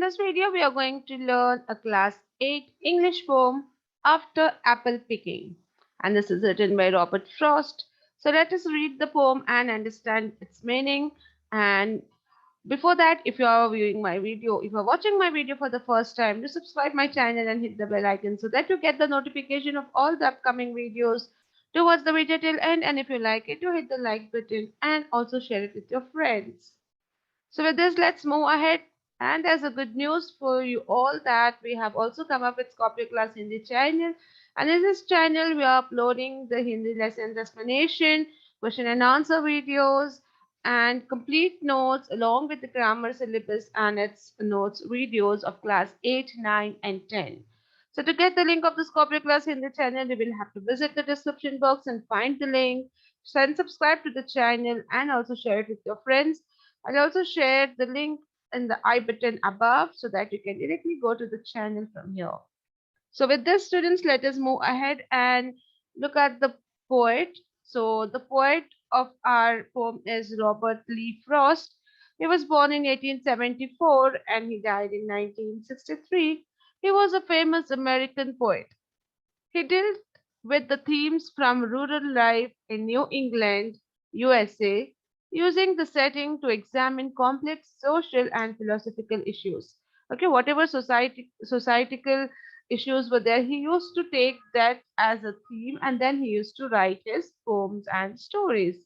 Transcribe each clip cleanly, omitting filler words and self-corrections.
this video, we are going to learn a class 8 English poem after apple picking. And this is written by Robert Frost. So let us read the poem and understand its meaning. And before that, if you are viewing my video, if you are watching my video for the first time, do subscribe my channel and hit the bell icon so that you get the notification of all the upcoming videos. Do watch the video till end, and if you like it, do hit the like button and also share it with your friends. So with this, let's move ahead. And there's a good news for you all that we have also come up with Scorpio Class Hindi channel. And in this channel, we are uploading the Hindi lessons explanation, question and answer videos, and complete notes along with the grammar syllabus and its notes videos of class 8, 9, and 10. So to get the link of the Scorpio Class Hindi channel, you will have to visit the description box and find the link. Then subscribe to the channel and also share it with your friends. I'll also share the link in the I button above so that you can directly go to the channel from here. So with this, students, let us move ahead and look at the poet. So the poet of our poem is Robert Lee Frost. He was born in 1874 and he died in 1963. He was a famous American poet. He dealt with the themes from rural life in New England, USA, using the setting to examine complex social and philosophical issues. Okay, whatever societal issues were there, he used to take that as a theme and then he used to write his poems and stories.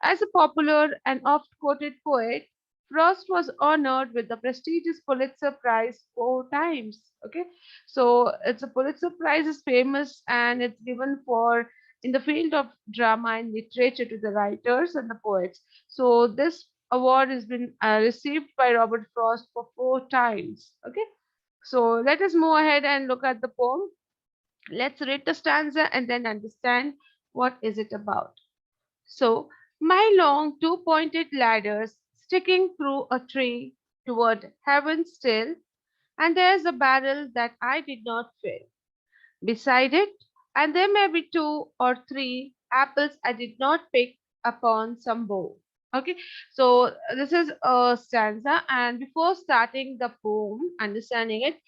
As a popular and oft quoted poet, Frost was honored with the prestigious Pulitzer Prize 4 times. Okay, so it's a Pulitzer Prize is famous and it's given for in the field of drama and literature to the writers and the poets. So this award has been received by Robert Frost for 4 times. Okay, so let us move ahead and look at the poem. Let's read the stanza and then understand what is it about. So, my long two-pointed ladders sticking through a tree toward heaven still, and there's a barrel that I did not fill. Beside it, and there may be two or three apples I did not pick upon some bough. Okay, so this is a stanza, and before starting the poem, understanding it,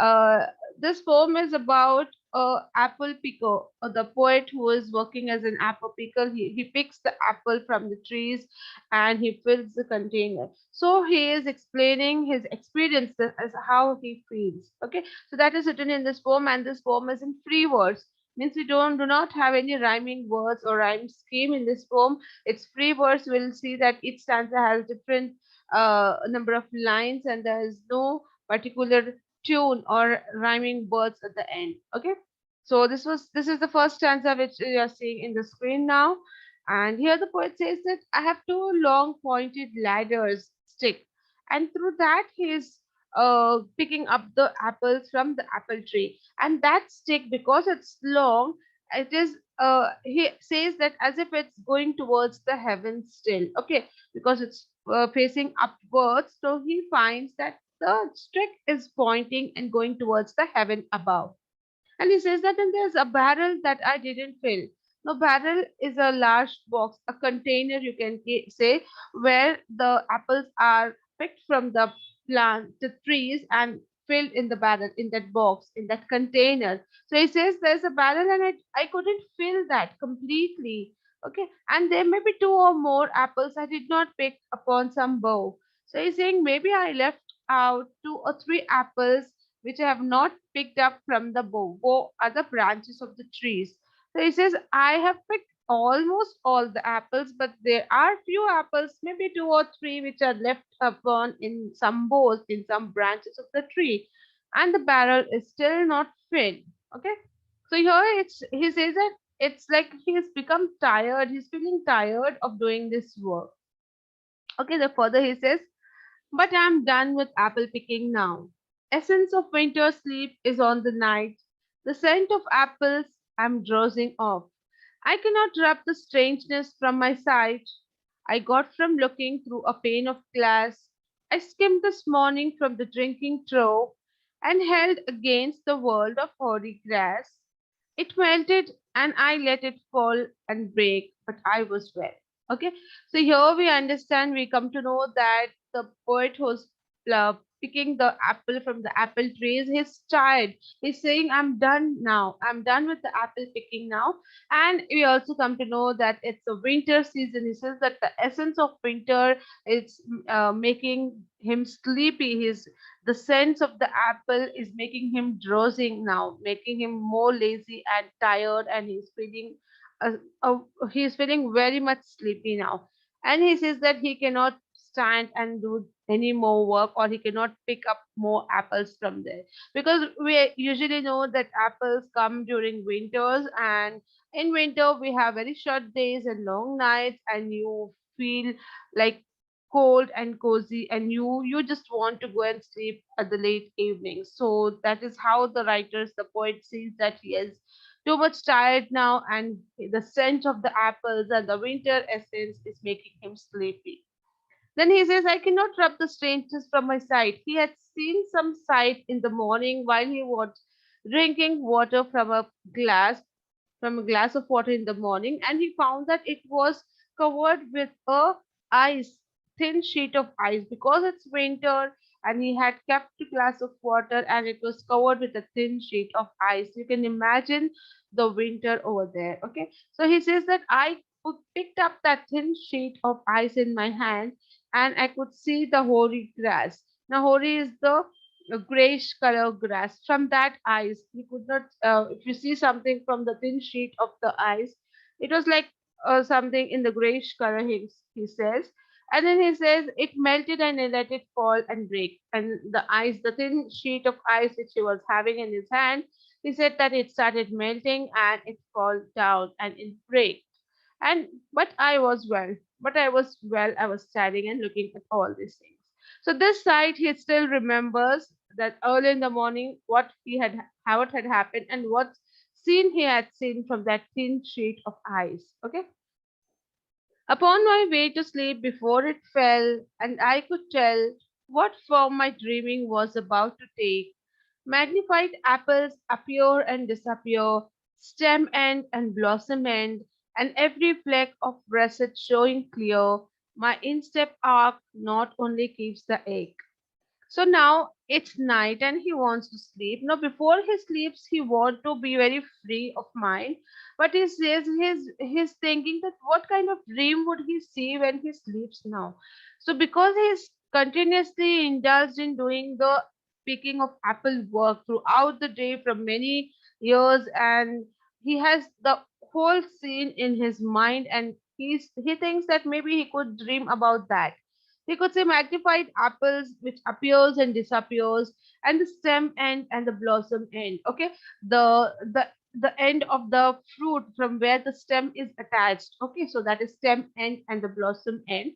uh, this poem is about a apple picker, or the poet who is working as an apple picker. He picks the apple from the trees and he fills the container. So he is explaining his experience as how he feels. Okay, so that is written in this poem, and this poem is in free verse. Means we do not have any rhyming words or rhyme scheme in this poem. It's free verse. We'll see that each stanza has different number of lines, and there is no particular tune or rhyming words at the end. Okay. So this is the first stanza which you are seeing in the screen now. And here the poet says that I have two long pointed ladders stick, and through that he is picking up the apples from the apple tree. And that stick, because it's long, it is he says that as if it's going towards the heavens still. Okay, because it's facing upwards, so he finds that the stick is pointing and going towards the heaven above. And he says that then there's a barrel that I didn't fill. Now, barrel is a large box, a container, you can say, where the apples are picked from the plant, the trees, and filled in the barrel, in that box, in that container. So he says there's a barrel, and I couldn't fill that completely. Okay, and there may be two or more apples I did not pick upon some bough. So he's saying maybe I left out two or three apples which I have not picked up from the bough or other branches of the trees. So he says, I have picked almost all the apples, but there are few apples, maybe two or three, which are left upon in some boughs, in some branches of the tree, and the barrel is still not filled. Okay, so here he says that it's like he has become tired, he's feeling tired of doing this work. Okay, the further he says, but I'm done with apple picking now. Essence of winter sleep is on the night. The scent of apples I'm drowsing off. I cannot rub the strangeness from my sight I got from looking through a pane of glass. I skimmed this morning from the drinking trough and held against the world of hoary grass. It melted and I let it fall and break, but I was wet. Okay, so here we understand, we come to know that the poet who's picking the apple from the apple trees. He's tired. He's saying, I'm done now. I'm done with the apple picking now. And we also come to know that it's a winter season. He says that the essence of winter is making him sleepy. The sense of the apple is making him drowsing now, making him more lazy and tired, and uh, uh, he's feeling very much sleepy now. And he says that he cannot stand and do any more work, or he cannot pick up more apples from there, because we usually know that apples come during winters, and in winter we have very short days and long nights, and you feel like cold and cozy, and you just want to go and sleep at the late evening. So that is how the poet sees that he is too much tired now, and the scent of the apples and the winter essence is making him sleepy. Then he says, I cannot rub the strangers from my sight. He had seen some sight in the morning while he was drinking water from a glass of water in the morning, and he found that it was covered with a ice, thin sheet of ice, because it's winter, and he had kept a glass of water and it was covered with a thin sheet of ice. You can imagine the winter over there. Okay, so he says that picked up that thin sheet of ice in my hand, and I could see the hoary grass. Now hoary is the grayish color grass. From that ice, he could not. If you see something from the thin sheet of the ice, it was like something in the grayish color. He says, and then he says it melted and he let it fall and break. And the thin sheet of ice which he was having in his hand, he said that it started melting and it fall down and it break. And but I was standing and looking at all these things. So this sight he still remembers, that early in the morning how it had happened and what scene he had seen from that thin sheet of ice. Okay. Upon my way to sleep before it fell, and I could tell what form my dreaming was about to take. Magnified apples appear and disappear, stem end and blossom end, and every fleck of russet showing clear. My instep arc not only keeps the egg. So now it's night and he wants to sleep. Now before he sleeps, he wants to be very free of mind. But he says he's thinking that what kind of dream would he see when he sleeps now? So because he's continuously indulged in doing the picking of apple work throughout the day from many years, and he has the whole scene in his mind, and he thinks that maybe he could dream about that. We could say magnified apples which appears and disappears, and the stem end and the blossom end. Okay, the end of the fruit from where the stem is attached. Okay, so that is stem end and the blossom end.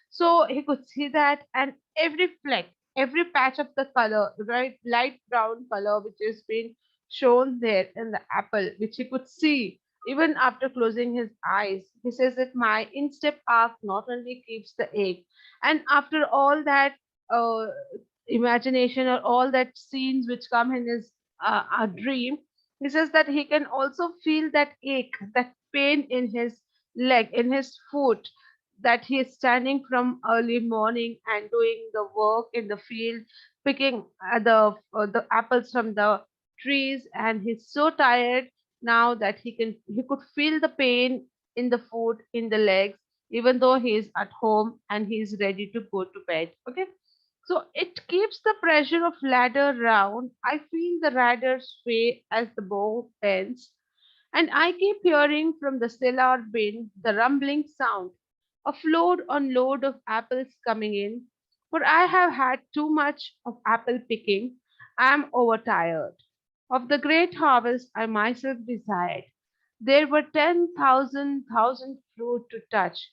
So he could see that, and every fleck, every patch of the color, right, light brown color which has been shown there in the apple, which he could see even after closing his eyes. He says that my instep arc not only keeps the egg, and after all that uh, imagination or all that scenes which come in his a dream, he says that he can also feel that ache, that pain in his leg, in his foot, that he is standing from early morning and doing the work in the field, picking the apples from the trees, and he's so tired now that he could feel the pain in the foot, in the legs, even though he is at home and he is ready to go to bed. Okay. So it keeps the pressure of ladder round. I feel the ladder sway as the bow bends, and I keep hearing from the cellar bin the rumbling sound of load on load of apples coming in. For I have had too much of apple picking. I am overtired. Of the great harvest I myself desired, there were 10,000 fruit to touch.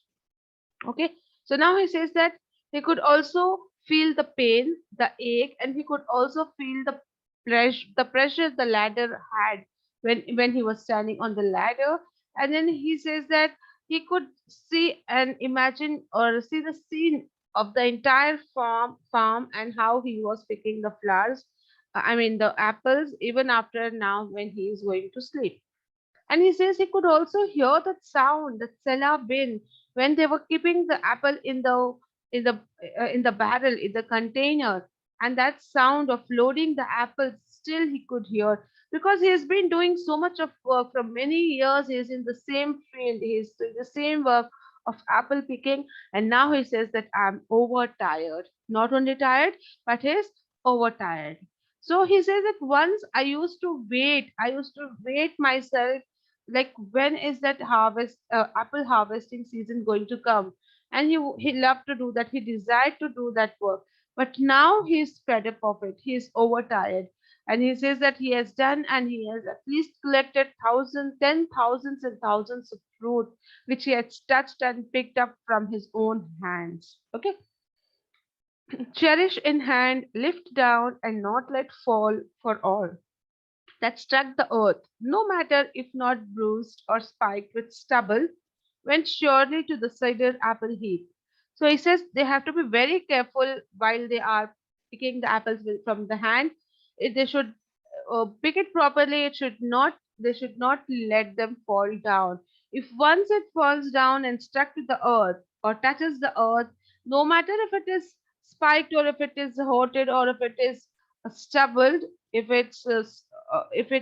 Okay, so now he says that he could also feel the pain, the ache, and he could also feel the pressure the ladder had when he was standing on the ladder. And then he says that he could see and imagine or see the scene of the entire farm and how he was picking the flowers. I mean the apples, even after now when he is going to sleep. And he says he could also hear that sound, that cellar bin, when they were keeping the apple in the barrel, in the container. and that sound of loading the apples still he could hear, because he has been doing so much of work from many years. He is in the same field, he is doing the same work of apple picking, and now he says that I'm overtired. Not only tired, but he's overtired. So he says that once I used to wait myself, like when is that apple harvesting season going to come? And he loved to do that. He desired to do that work, but now he's fed up of it. He's overtired, and he says that he has done, and he has at least collected thousands, 10,000s and thousands of fruit which he has touched and picked up from his own hands. Okay, cherish in hand, lift down, and not let fall for all that struck the earth, no matter if not bruised or spiked with stubble, went surely to the cider apple heap. So he says they have to be very careful while they are picking the apples from the hand. They should pick it properly. It should not. They should not let them fall down. If once it falls down and stuck to the earth or touches the earth, no matter if it is spiked or if it is horted or if it is stubbled, if it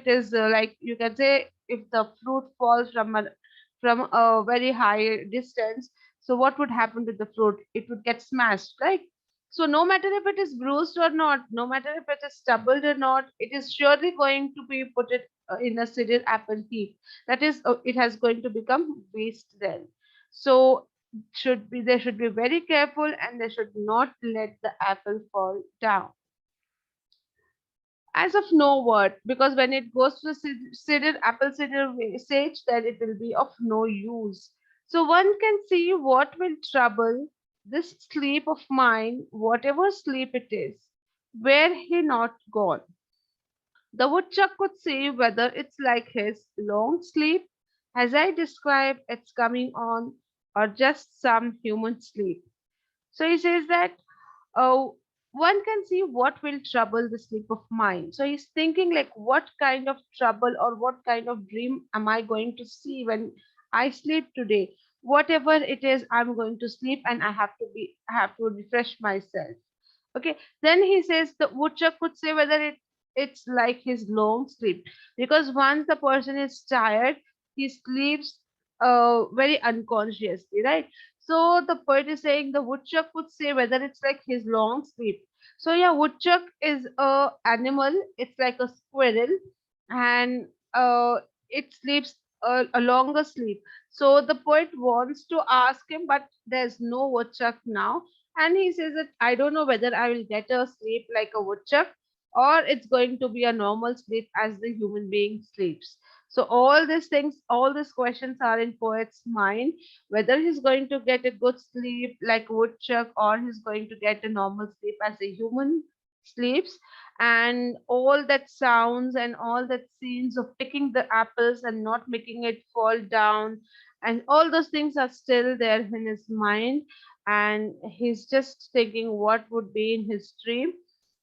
is like you can say, if the fruit falls from a very high distance, so what would happen to the fruit? It would get smashed, right? So no matter if it is bruised or not, no matter if it is stubbled or not, it is surely going to be put it in a cereal apple heap. That is, it has going to become waste then. So they should be very careful, and they should not let the apple fall down. As of no word, because when it goes to apple cider sage, then it will be of no use. So one can see what will trouble this sleep of mine, whatever sleep it is, were he not gone. The woodchuck could see whether it's like his long sleep, as I describe it's coming on, or just some human sleep. So he says that oh, one can see what will trouble the sleep of mine. So he's thinking like, what kind of trouble or what kind of dream am I going to see when I sleep today? Whatever it is, I'm going to sleep, and I have to refresh myself. Okay, then he says the woodchuck could say whether it's like his long sleep, because once the person is tired, he sleeps very unconsciously, right? So the poet is saying the woodchuck could say whether it's like his long sleep. So yeah, woodchuck is a animal. It's like a squirrel, and it sleeps a longer sleep. So the poet wants to ask him, but there's no woodchuck now, and he says that I don't know whether I will get a sleep like a woodchuck, or it's going to be a normal sleep as the human being sleeps. So all these things, all these questions are in poet's mind, whether he's going to get a good sleep like a woodchuck, or he's going to get a normal sleep as a human sleeps. And all that sounds and all that scenes of picking the apples and not making it fall down, and all those things are still there in his mind, and he's just thinking what would be in his dream.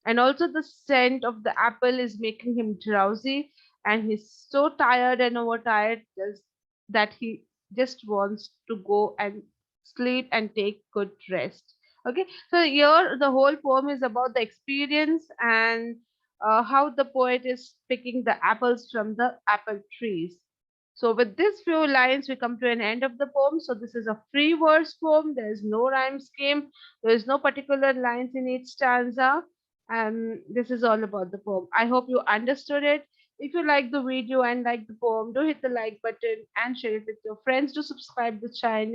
And also the scent of the apple is making him drowsy, and he's so tired and overtired that he just wants to go and sleep and take good rest. Okay, so here the whole poem is about the experience, and how the poet is picking the apples from the apple trees. So, with these few lines, we come to an end of the poem. So, this is a free verse poem. There is no rhyme scheme. There is no particular lines in each stanza. And this is all about the poem. I hope you understood it. If you like the video and like the poem, do hit the like button and share it with your friends. Do subscribe the channel